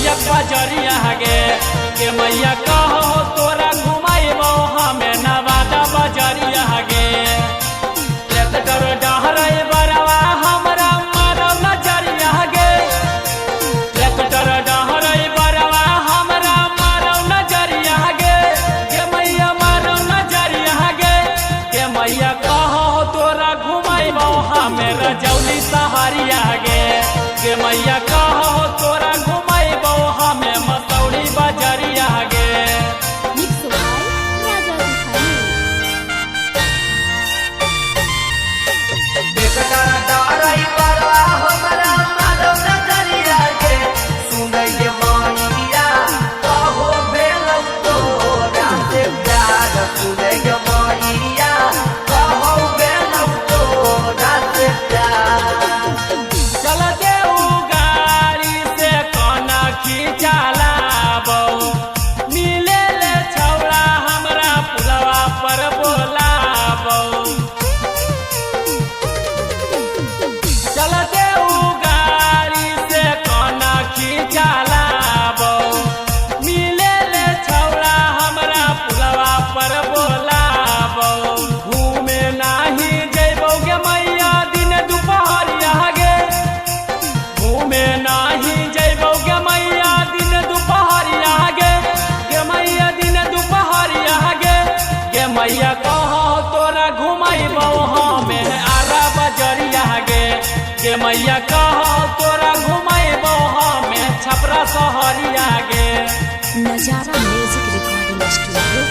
गिरिया बजरिया गे के मैया कहो तोरा घुमाइबो हमें नवादा बजरिया गे ट्रैक्टर डहरे बरवा हमरा मारो नजरिया गे ट्रैक्टर डहरे बरवा हमरा मारो नजरिया गे के मैया मारो नजरिया के मैया कहो तोरा घुमाइबो हमें रजौली सहरिया गे के मैया कहो तोरा घुमाइबो हमें मसौरी बजरिया गे मैया कहो तोरा घुमाइबो हमें आरा बजरिया गे मैया कहो तोरा घुमाइबो हमें छपरा सहरिया गे नजारा म्यूजिक रिकॉर्डिंग स्टूडियो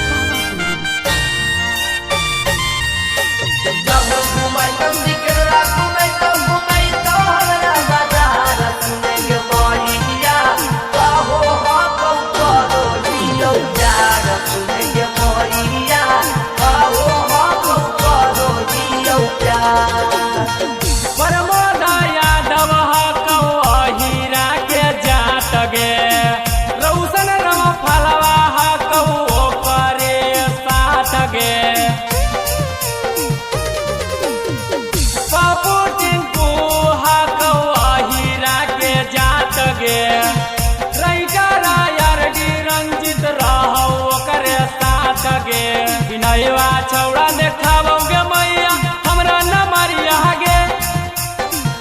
बिनयवा छौड़ा देखाबोगे मैया हमरा न मारिया गे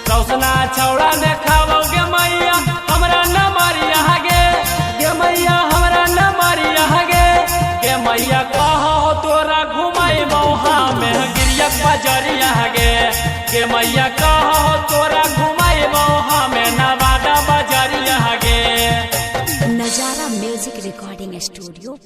रौसना छौड़ा देखाबोगे मैया हमरा न मारिया गे मैया हमरा न मारिया गे मैया कहो तोरा घुमाइबो हमें गिरिया बजरिया गे मैया कहो तोरा घुमाइबो हमें नवादा बजरिया गे नजारा म्यूजिक रिकॉर्डिंग स्टूडियो।